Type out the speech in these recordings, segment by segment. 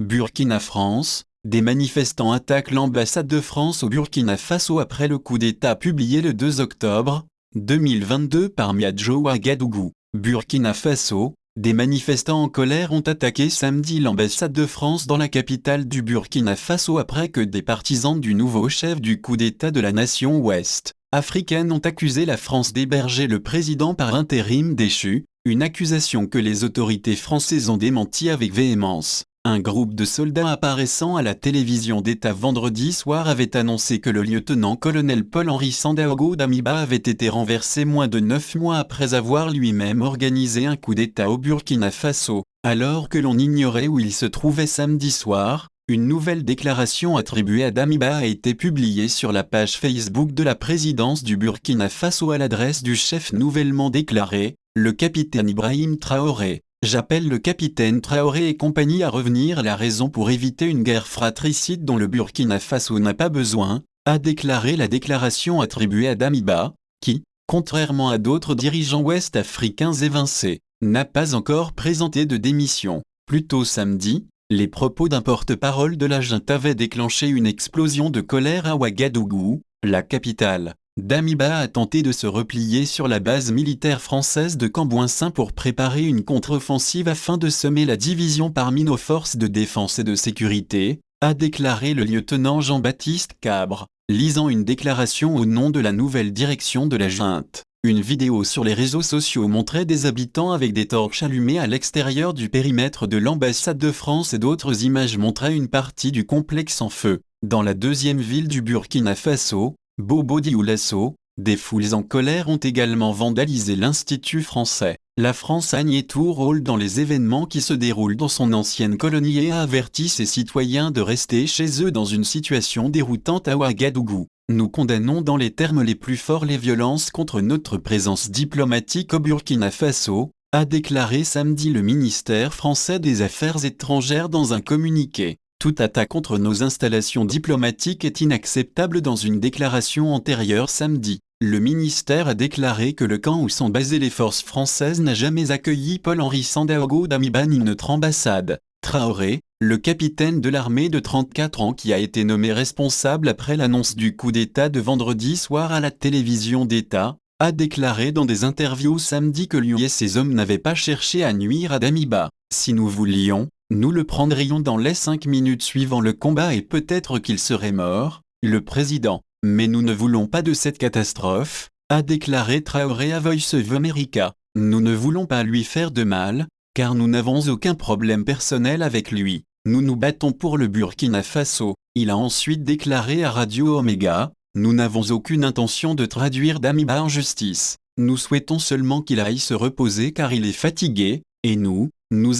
Burkina-France, des manifestants attaquent l'ambassade de France au Burkina Faso après le coup d'État publié le 2 octobre 2022 par Miadjo Ouagadougou. Burkina Faso, des manifestants en colère ont attaqué samedi l'ambassade de France dans la capitale du Burkina Faso après que des partisans du nouveau chef du coup d'État de la nation ouest africaine ont accusé la France d'héberger le président par intérim déchu, une accusation que les autorités françaises ont démentie avec véhémence. Un groupe de soldats apparaissant à la télévision d'État vendredi soir avait annoncé que le lieutenant-colonel Paul-Henri Sandaogo Damiba avait été renversé moins de 9 mois après avoir lui-même organisé un coup d'État au Burkina Faso. Alors que l'on ignorait où il se trouvait samedi soir, une nouvelle déclaration attribuée à Damiba a été publiée sur la page Facebook de la présidence du Burkina Faso à l'adresse du chef nouvellement déclaré, le capitaine Ibrahim Traoré. J'appelle le capitaine Traoré et compagnie à revenir à la raison pour éviter une guerre fratricide dont le Burkina Faso n'a pas besoin, a déclaré la déclaration attribuée à Damiba, qui, contrairement à d'autres dirigeants ouest-africains évincés, n'a pas encore présenté de démission. Plus tôt samedi, les propos d'un porte-parole de la junte avaient déclenché une explosion de colère à Ouagadougou, la capitale. Damiba a tenté de se replier sur la base militaire française de Cambouinsin pour préparer une contre-offensive afin de semer la division parmi nos forces de défense et de sécurité, a déclaré le lieutenant Jean-Baptiste Cabre, lisant une déclaration au nom de la nouvelle direction de la junte. Une vidéo sur les réseaux sociaux montrait des habitants avec des torches allumées à l'extérieur du périmètre de l'ambassade de France et d'autres images montraient une partie du complexe en feu. Dans la deuxième ville du Burkina Faso, Bobo-Dioulasso, des foules en colère ont également vandalisé l'Institut français. La France a nié tout rôle dans les événements qui se déroulent dans son ancienne colonie et a averti ses citoyens de rester chez eux dans une situation déroutante à Ouagadougou. Nous condamnons dans les termes les plus forts les violences contre notre présence diplomatique au Burkina Faso, a déclaré samedi le ministère français des Affaires étrangères dans un communiqué. Toute attaque contre nos installations diplomatiques est inacceptable. Dans une déclaration antérieure samedi, le ministère a déclaré que le camp où sont basées les forces françaises n'a jamais accueilli Paul-Henri Sandaogo Damiba ni notre ambassade. Traoré, le capitaine de l'armée de 34 ans qui a été nommé responsable après l'annonce du coup d'État de vendredi soir à la télévision d'État, a déclaré dans des interviews samedi que lui et ses hommes n'avaient pas cherché à nuire à Damiba. Si nous voulions, nous le prendrions dans les 5 minutes suivant le combat et peut-être qu'il serait mort, le président. Mais nous ne voulons pas de cette catastrophe, a déclaré Traoré à Voice of America. Nous ne voulons pas lui faire de mal, car nous n'avons aucun problème personnel avec lui. Nous nous battons pour le Burkina Faso. Il a ensuite déclaré à Radio Omega, nous n'avons aucune intention de traduire Damiba en justice. Nous souhaitons seulement qu'il aille se reposer car il est fatigué, et nous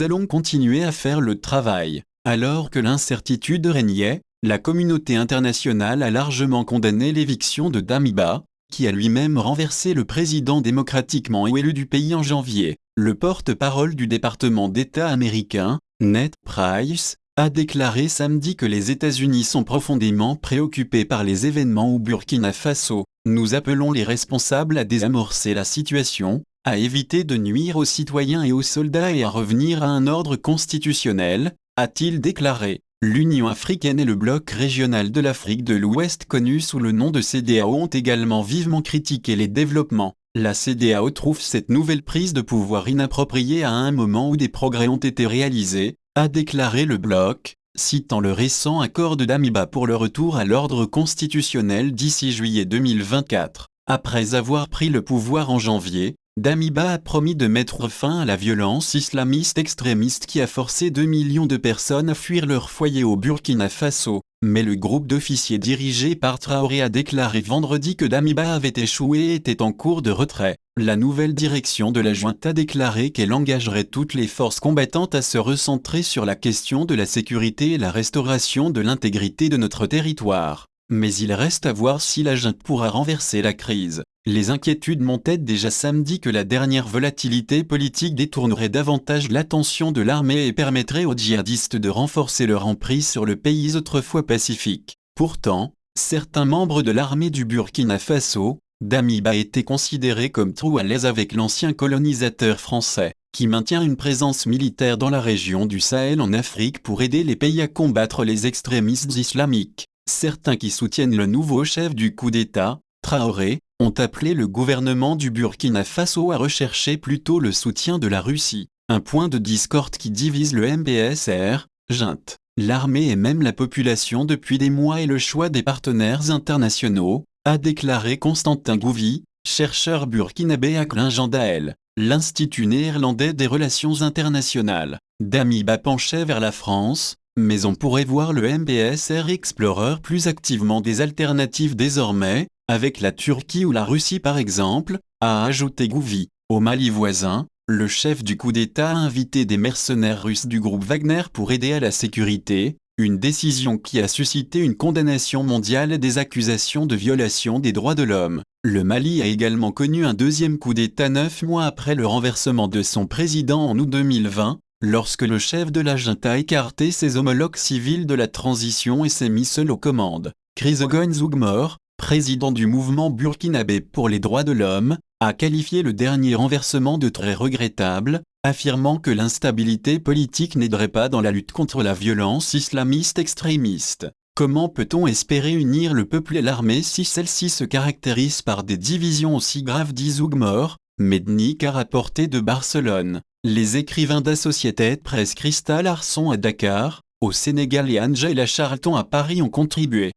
allons continuer à faire le travail. Alors que l'incertitude régnait, la communauté internationale a largement condamné l'éviction de Damiba, qui a lui-même renversé le président démocratiquement élu du pays en janvier. Le porte-parole du département d'État américain, Ned Price, a déclaré samedi que les États-Unis sont profondément préoccupés par les événements au Burkina Faso. Nous appelons les responsables à désamorcer la situation, à éviter de nuire aux citoyens et aux soldats et à revenir à un ordre constitutionnel, a-t-il déclaré. L'Union africaine et le bloc régional de l'Afrique de l'Ouest connu sous le nom de CEDEAO ont également vivement critiqué les développements. La CEDEAO trouve cette nouvelle prise de pouvoir inappropriée à un moment où des progrès ont été réalisés, a déclaré le bloc, citant le récent accord de Damiba pour le retour à l'ordre constitutionnel d'ici juillet 2024. Après avoir pris le pouvoir en janvier, Damiba a promis de mettre fin à la violence islamiste extrémiste qui a forcé 2 millions de personnes à fuir leur foyer au Burkina Faso. Mais le groupe d'officiers dirigé par Traoré a déclaré vendredi que Damiba avait échoué et était en cours de retrait. La nouvelle direction de la junte a déclaré qu'elle engagerait toutes les forces combattantes à se recentrer sur la question de la sécurité et la restauration de l'intégrité de notre territoire. Mais il reste à voir si la junte pourra renverser la crise. Les inquiétudes montaient déjà samedi que la dernière volatilité politique détournerait davantage l'attention de l'armée et permettrait aux djihadistes de renforcer leur emprise sur le pays autrefois pacifique. Pourtant, certains membres de l'armée du Burkina Faso, Damiba était considéré comme trop à l'aise avec l'ancien colonisateur français. qui maintient une présence militaire dans la région du Sahel en Afrique pour aider les pays à combattre les extrémistes islamiques. Certains qui soutiennent le nouveau chef du coup d'État, Traoré, ont appelé le gouvernement du Burkina Faso à rechercher plutôt le soutien de la Russie, un point de discorde qui divise le MBSR, junte, l'armée et même la population depuis des mois et le choix des partenaires internationaux, a déclaré Constantin Gouvi, chercheur burkinabé à Klingendael, l'Institut néerlandais des relations internationales. Damiba penchait vers la France, mais on pourrait voir le MBSR Explorer plus activement des alternatives désormais, avec la Turquie ou la Russie par exemple, a ajouté Gouvi. Au Mali voisin, le chef du coup d'État a invité des mercenaires russes du groupe Wagner pour aider à la sécurité, une décision qui a suscité une condamnation mondiale et des accusations de violation des droits de l'homme. Le Mali a également connu un deuxième coup d'État 9 mois après le renversement de son président en août 2020, lorsque le chef de la junte a écarté ses homologues civils de la transition et s'est mis seul aux commandes. Chrysogoine Zougmor, président du mouvement burkinabé pour les droits de l'homme, a qualifié le dernier renversement de très regrettable, affirmant que l'instabilité politique n'aiderait pas dans la lutte contre la violence islamiste extrémiste. Comment peut-on espérer unir le peuple et l'armée si celle-ci se caractérise par des divisions aussi graves, dit Zougmor, Mednik a rapporté de Barcelone. Les écrivains d'Associated Press Cristal Arson à Dakar, au Sénégal et Angela Charlton à Paris ont contribué.